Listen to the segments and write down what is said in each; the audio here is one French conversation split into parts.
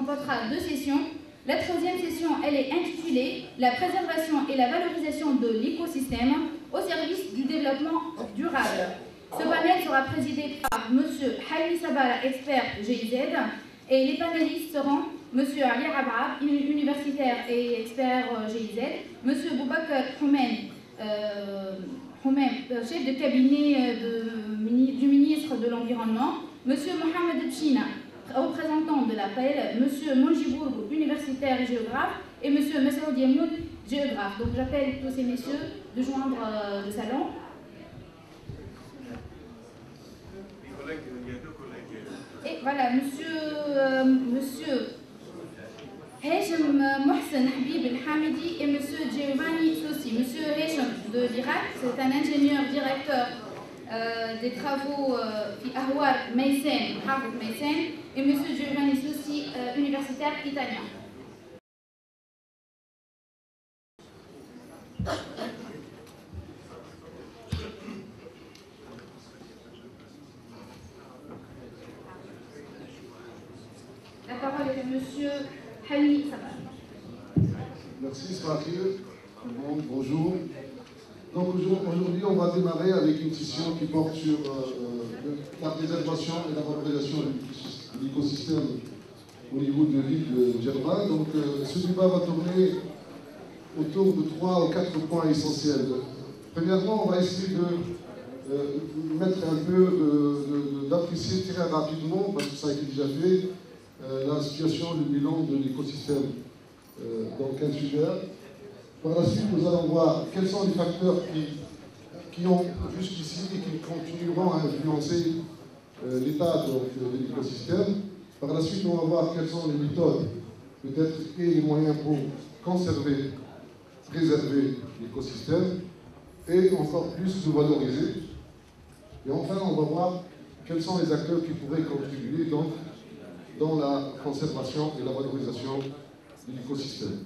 comportera 2 sessions. La 3e session, elle est intitulée « La préservation et la valorisation de l'écosystème au service du développement durable ». Ce panel sera présidé par M. Halmi Sabara, expert GIZ, et les panélistes seront M. Ali Rabab, universitaire et expert GIZ, M. Boubakar Houmen, chef de cabinet du ministre de l'Environnement, M. Mohamed Tchina, représentant de l'APEL, M. Monjibourg, universitaire et géographe, et M. Massoud Yamoud, géographe. Donc j'appelle tous ces messieurs de joindre le salon. Et voilà, monsieur Hachem Mohsen Habib El-Hamidi et monsieur Giovanni Sossi. Monsieur Hachem de l'Irak, c'est un ingénieur directeur des travaux في أهوار ميسان, محافظة ميسان, et monsieur Giovanni Sossi, universitaire italien. La parole est à monsieur Halmi Sabara. Merci Sfakhir. Bonjour. Donc aujourd'hui, on va démarrer avec une session qui porte sur la préservation et la valorisation de l'écosystème au niveau de l'île de Djerba. Donc ce débat va tourner autour de 3 ou 4 points essentiels. Premièrement, on va essayer de mettre un peu, d'apprécier très rapidement, parce que ça a été déjà fait, la situation, le bilan de l'écosystème dans 15 sujets. Par la suite, nous allons voir quels sont les facteurs qui ont jusqu'ici et qui continueront à influencer l'état de l'écosystème. Par la suite, on va voir quelles sont les méthodes, peut-être, et les moyens pour conserver, préserver l'écosystème et encore plus le valoriser. Et enfin, on va voir quels sont les acteurs qui pourraient contribuer donc dans la conservation et la valorisation de l'écosystème.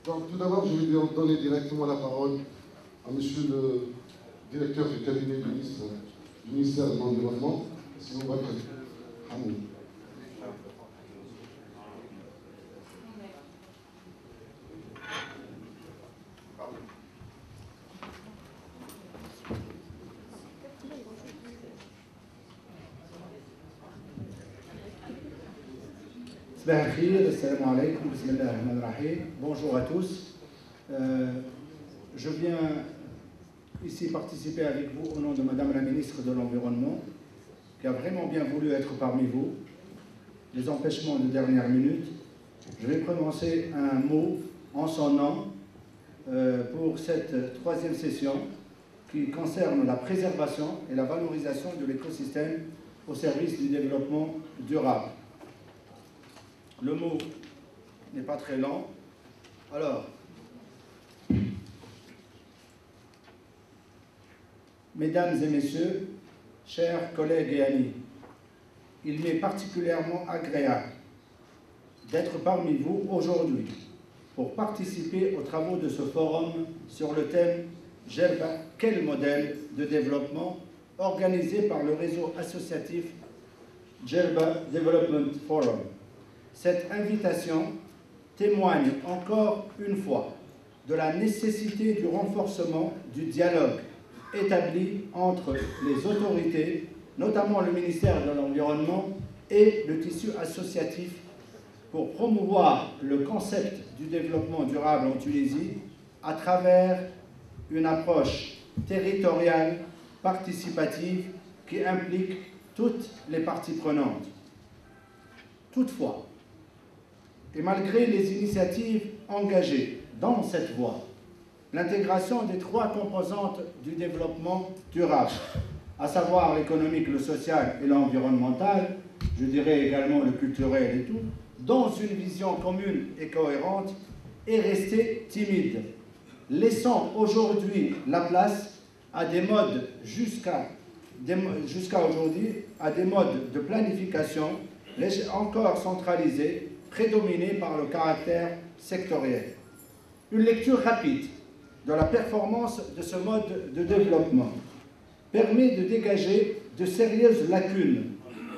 Donc tout d'abord, je vais donner directement la parole à monsieur le directeur du cabinet du ministère de l'Environnement, M. Boubakar Hamoud. Bonjour à tous. Je viens ici participer avec vous au nom de Madame la ministre de l'Environnement, qui a vraiment bien voulu être parmi vous. Les empêchements de dernière minute. Je vais prononcer un mot en son nom pour cette 3e session qui concerne la préservation et la valorisation de l'écosystème au service du développement durable. Le mot n'est pas très lent. Alors, mesdames et messieurs, chers collègues et amis, il m'est particulièrement agréable d'être parmi vous aujourd'hui pour participer aux travaux de ce forum sur le thème « Djerba, quel modèle de développement ?» organisé par le réseau associatif Djerba Development Forum. Cette invitation témoigne encore une fois de la nécessité du renforcement du dialogue établi entre les autorités, notamment le ministère de l'Environnement et le tissu associatif, pour promouvoir le concept du développement durable en Tunisie à travers une approche territoriale, participative, qui implique toutes les parties prenantes. Toutefois, et malgré les initiatives engagées dans cette voie, l'intégration des 3 composantes du développement durable, à savoir l'économique, le social et l'environnemental, je dirais également le culturel et tout, dans une vision commune et cohérente, est restée timide, laissant aujourd'hui la place à des modes jusqu'à aujourd'hui, à des modes de planification encore centralisés, prédominés par le caractère sectoriel. Une lecture rapide de la performance de ce mode de développement permet de dégager de sérieuses lacunes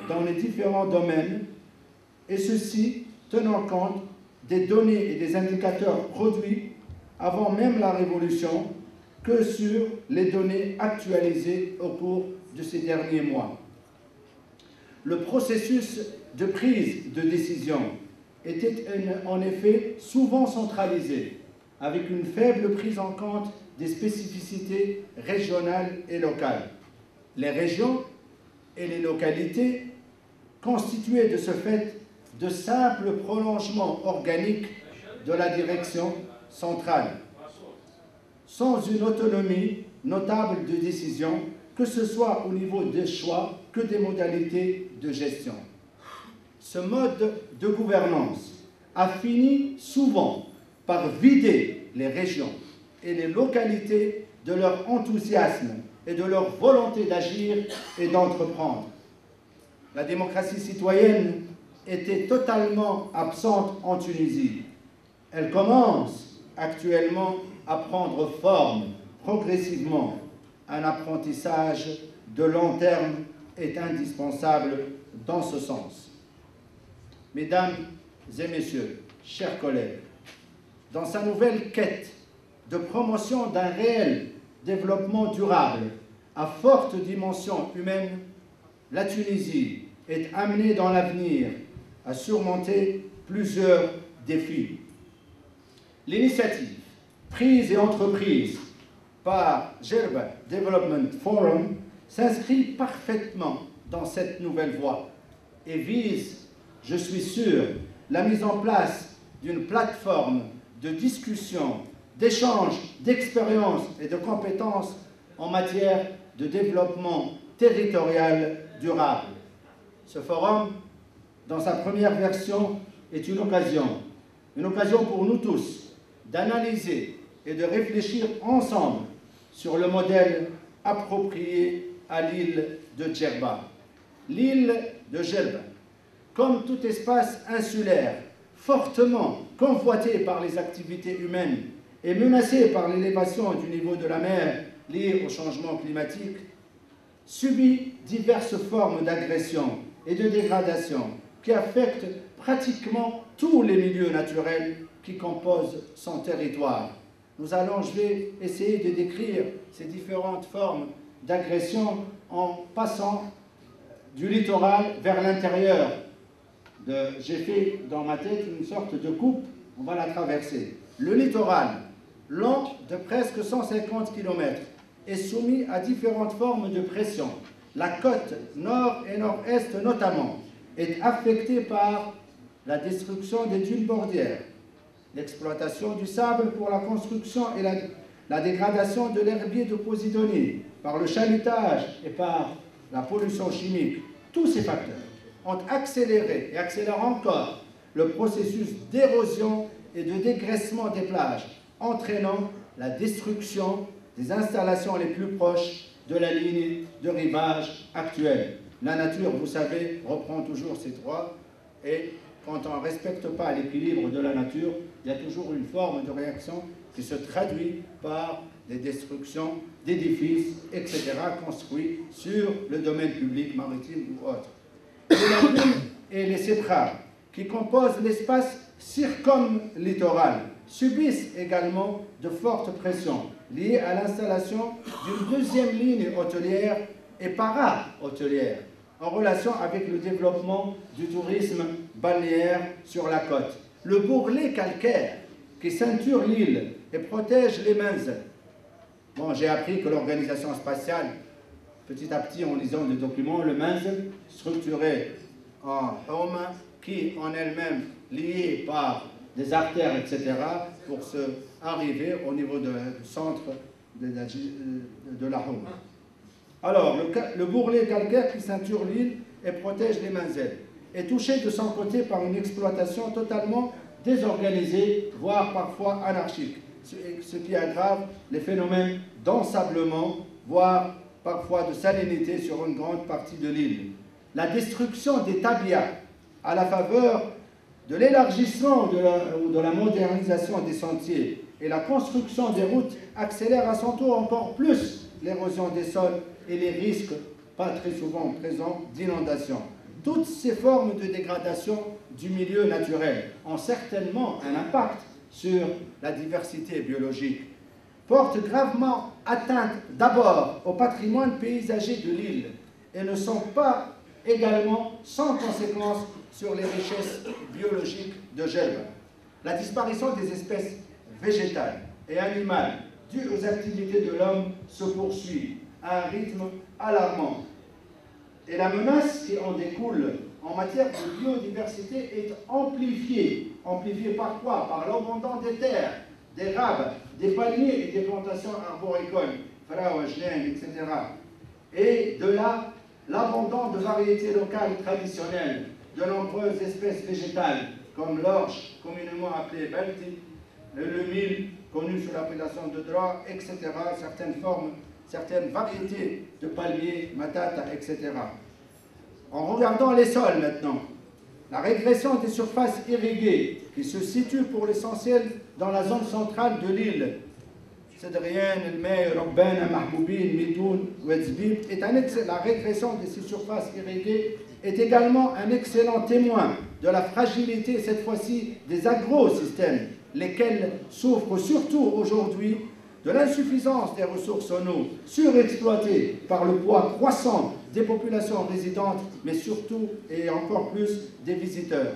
dans les différents domaines, et ceci tenant compte des données et des indicateurs produits avant même la Révolution que sur les données actualisées au cours de ces derniers mois. Le processus de prise de décision était en effet souvent centralisé, avec une faible prise en compte des spécificités régionales et locales. Les régions et les localités constituaient de ce fait de simples prolongements organiques de la direction centrale, sans une autonomie notable de décision, que ce soit au niveau des choix que des modalités de gestion. Ce mode de gouvernance a fini souvent par vider les régions et les localités de leur enthousiasme et de leur volonté d'agir et d'entreprendre. La démocratie citoyenne était totalement absente en Tunisie. Elle commence actuellement à prendre forme progressivement. Un apprentissage de long terme est indispensable dans ce sens. Mesdames et messieurs, chers collègues, dans sa nouvelle quête de promotion d'un réel développement durable à forte dimension humaine, la Tunisie est amenée dans l'avenir à surmonter plusieurs défis. L'initiative prise et entreprise par Djerba Development Forum s'inscrit parfaitement dans cette nouvelle voie et vise, je suis sûr, la mise en place d'une plateforme de discussion, d'échange, d'expériences et de compétences en matière de développement territorial durable. Ce forum, dans sa première version, est une occasion pour nous tous d'analyser et de réfléchir ensemble sur le modèle approprié à l'île de Djerba. L'île de Djerba, comme tout espace insulaire, fortement convoité par les activités humaines et menacé par l'élévation du niveau de la mer liée au changement climatique, subit diverses formes d'agression et de dégradation qui affectent pratiquement tous les milieux naturels qui composent son territoire. Je vais essayer de décrire ces différentes formes d'agression en passant du littoral vers l'intérieur. J'ai fait dans ma tête une sorte de coupe, on va la traverser. Le littoral, long de presque 150 km, est soumis à différentes formes de pression. La côte nord et nord-est notamment est affectée par la destruction des dunes bordières, l'exploitation du sable pour la construction et la dégradation de l'herbier de Posidonie, par le chalutage et par la pollution chimique. Tous ces facteurs ont accéléré et accélèrent encore le processus d'érosion et de dégraissement des plages, entraînant la destruction des installations les plus proches de la ligne de rivage actuelle. La nature, vous savez, reprend toujours ses droits et quand on ne respecte pas l'équilibre de la nature, il y a toujours une forme de réaction qui se traduit par des destructions d'édifices, etc., construits sur le domaine public, maritime ou autre. Les lagunes et les sépraves, qui composent l'espace circumlittoral, subissent également de fortes pressions liées à l'installation d'une deuxième ligne hôtelière et para-hôtelière, en relation avec le développement du tourisme balnéaire sur la côte. Le bourrelet calcaire qui ceinture l'île et protège les Menzes. Bon, j'ai appris que l'organisation spatiale, petit à petit en lisant des documents, le Menzel, structuré en homme, qui en elle-même liée par des artères, etc., pour se arriver au niveau du centre de la Homme. Alors, le bourrelet calcaire qui ceinture l'île et protège les Menzes est touché de son côté par une exploitation totalement désorganisée, voire parfois anarchique, ce qui aggrave les phénomènes d'ensablement, voire parfois de salinité sur une grande partie de l'île. La destruction des tabias à la faveur de l'élargissement ou de la modernisation des sentiers et la construction des routes accélère à son tour encore plus l'érosion des sols et les risques, pas très souvent présents, d'inondation. Toutes ces formes de dégradation du milieu naturel ont certainement un impact sur la diversité biologique, portent gravement atteinte d'abord au patrimoine paysager de l'île et ne sont pas également sans conséquence sur les richesses biologiques de Jelba. La disparition des espèces végétales et animales dues aux activités de l'homme se poursuit à un rythme alarmant. Et la menace qui en découle en matière de biodiversité est amplifiée. Amplifiée par quoi? Par l'abondance des terres, des raves, des palmiers et des plantations arboricoles, etc. Et de là, l'abondance de variétés locales traditionnelles, de nombreuses espèces végétales, comme l'orge, communément appelée belti, le mil, connu sous l'appellation de drap, etc., certaines variétés de palmiers, matata, etc. En regardant les sols maintenant, la régression des surfaces irriguées, qui se situent pour l'essentiel dans la zone centrale de l'île, la régression de ces surfaces irriguées est également un excellent témoin de la fragilité, cette fois-ci, des agrosystèmes, lesquels souffrent surtout aujourd'hui de l'insuffisance des ressources en eau, surexploitées par le poids croissant des populations résidentes, mais surtout et encore plus des visiteurs.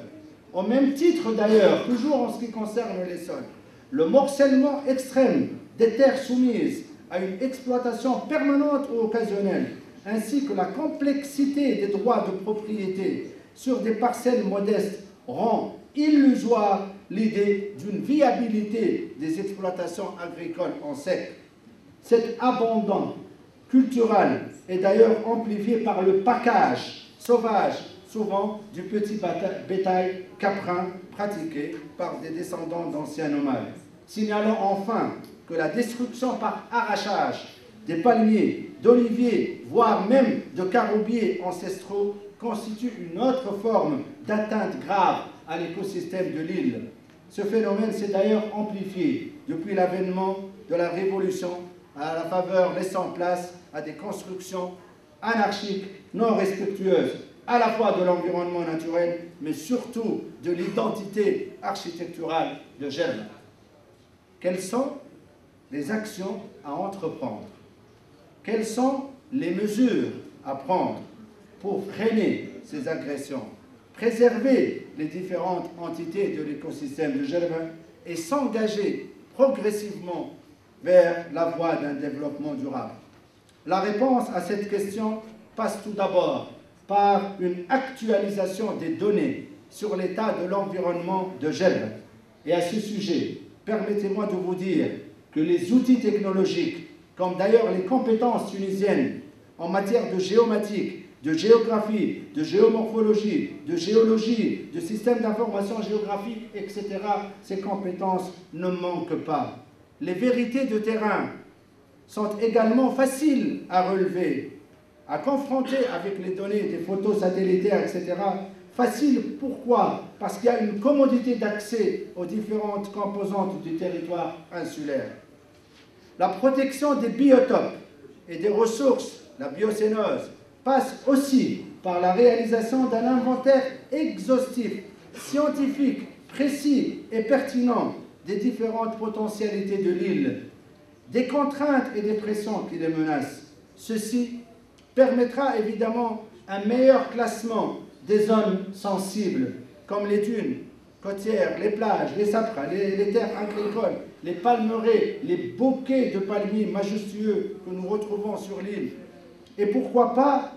Au même titre d'ailleurs, toujours en ce qui concerne les sols, le morcellement extrême des terres soumises à une exploitation permanente ou occasionnelle, ainsi que la complexité des droits de propriété sur des parcelles modestes rend illusoire l'idée d'une viabilité des exploitations agricoles en sec. Cet abandon culturel est d'ailleurs amplifié par le package sauvage, souvent du petit bétail caprin pratiqué par des descendants d'anciens nomades. Signalons enfin que la destruction par arrachage des palmiers, d'oliviers, voire même de caroubiers ancestraux constitue une autre forme d'atteinte grave à l'écosystème de l'île. Ce phénomène s'est d'ailleurs amplifié depuis l'avènement de la Révolution, à la faveur laissant place à des constructions anarchiques, non respectueuses à la fois de l'environnement naturel, mais surtout de l'identité architecturale de Jelba. Quelles sont les actions à entreprendre? Quelles sont les mesures à prendre pour freiner ces agressions, préserver les différentes entités de l'écosystème de Jelba et s'engager progressivement vers la voie d'un développement durable? La réponse à cette question passe tout d'abord par une actualisation des données sur l'état de l'environnement de Jelba. Et à ce sujet, permettez-moi de vous dire que les outils technologiques, comme d'ailleurs les compétences tunisiennes en matière de géomatique, de géographie, de géomorphologie, de géologie, de systèmes d'information géographique, etc., ces compétences ne manquent pas. Les vérités de terrain sont également faciles à relever, à confronter avec les données des photos satellitaires, etc. Facile, pourquoi? Parce qu'il y a une commodité d'accès aux différentes composantes du territoire insulaire. La protection des biotopes et des ressources, la biocénose, passe aussi par la réalisation d'un inventaire exhaustif, scientifique, précis et pertinent des différentes potentialités de l'île, des contraintes et des pressions qui les menacent. Ceci permettra évidemment un meilleur classement des zones sensibles, comme les dunes côtières, les plages, les sapras, les terres agricoles, les palmeraies, les bouquets de palmiers majestueux que nous retrouvons sur l'île. Et pourquoi pas,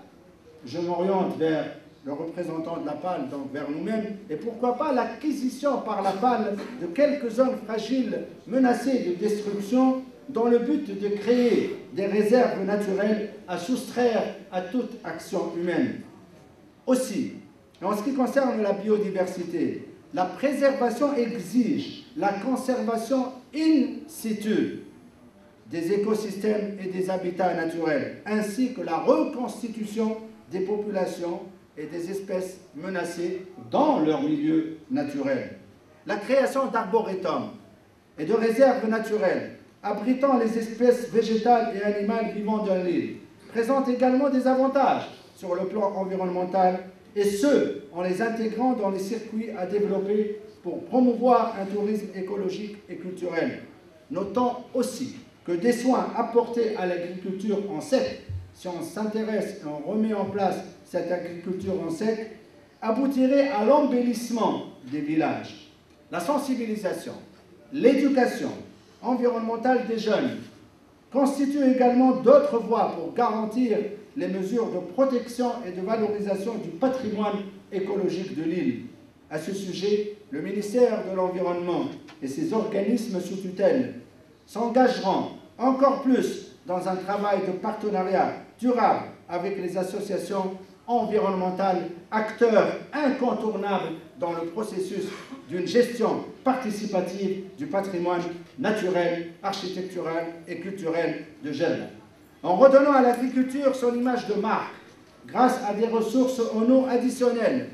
je m'oriente vers le représentant de la PAL, donc vers nous-mêmes, et pourquoi pas l'acquisition par la PAL de quelques zones fragiles menacées de destruction dans le but de créer des réserves naturelles à soustraire à toute action humaine. Aussi, en ce qui concerne la biodiversité, la préservation exige la conservation in situ des écosystèmes et des habitats naturels, ainsi que la reconstitution des populations et des espèces menacées dans leur milieu naturel. La création d'arboretums et de réserves naturelles abritant les espèces végétales et animales vivant dans l'île présentent également des avantages sur le plan environnemental, et ce, en les intégrant dans les circuits à développer pour promouvoir un tourisme écologique et culturel. Notons aussi que des soins apportés à l'agriculture en sec, si on s'intéresse et on remet en place cette agriculture en sec, aboutirait à l'embellissement des villages. La sensibilisation, l'éducation environnementale des jeunes constituent également d'autres voies pour garantir les mesures de protection et de valorisation du patrimoine écologique de l'île. À ce sujet, le ministère de l'Environnement et ses organismes sous tutelle s'engageront encore plus dans un travail de partenariat durable avec les associations environnementales, acteurs incontournables dans le processus d'une gestion participative du patrimoine naturel, architectural et culturel de Djerba. En redonnant à l'agriculture son image de marque, grâce à des ressources en eau additionnelles,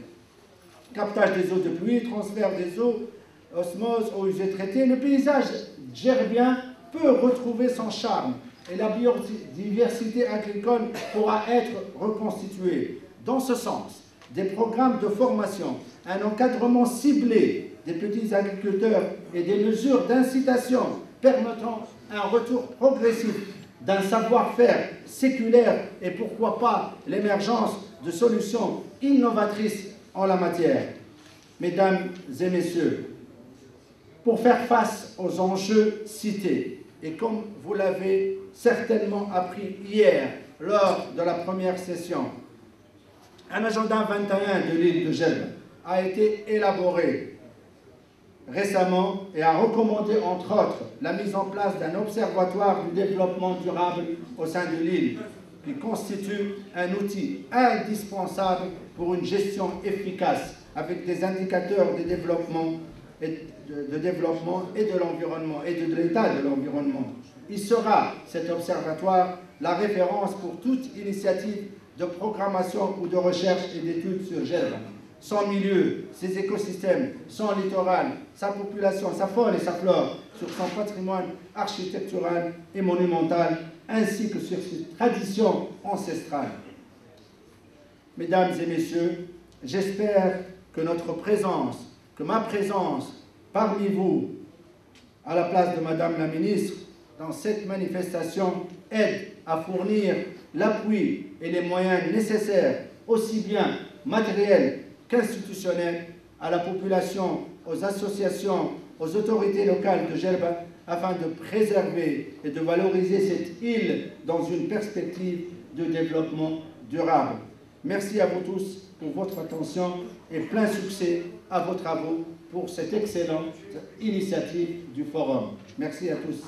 captage des eaux de pluie, transfert des eaux, osmose, eaux usées traitées, le paysage djerbien peut retrouver son charme et la biodiversité agricole pourra être reconstituée. Dans ce sens, des programmes de formation, un encadrement ciblé des petits agriculteurs et des mesures d'incitation permettant un retour progressif d'un savoir-faire séculaire et pourquoi pas l'émergence de solutions innovatrices en la matière. Mesdames et messieurs, pour faire face aux enjeux cités, et comme vous l'avez certainement appris hier lors de la première session, un agenda 21 de l'île de Djerba a été élaboré récemment et a recommandé entre autres la mise en place d'un observatoire du développement durable au sein de l'île, qui constitue un outil indispensable pour une gestion efficace avec des indicateurs de développement et de l'environnement et de l'état de l'environnement. Il sera, cet observatoire, la référence pour toute initiative de programmation ou de recherche et d'études sur Djerba. Son milieu, ses écosystèmes, son littoral, sa population, sa faune et sa flore, sur son patrimoine architectural et monumental, ainsi que sur ses traditions ancestrales. Mesdames et messieurs, j'espère que notre présence, que ma présence parmi vous, à la place de Madame la Ministre, dans cette manifestation, aide à fournir l'appui et les moyens nécessaires, aussi bien matériels qu'institutionnels, à la population, aux associations, aux autorités locales de Djerba, afin de préserver et de valoriser cette île dans une perspective de développement durable. Merci à vous tous pour votre attention et plein succès à vos travaux pour cette excellente initiative du Forum. Merci à tous.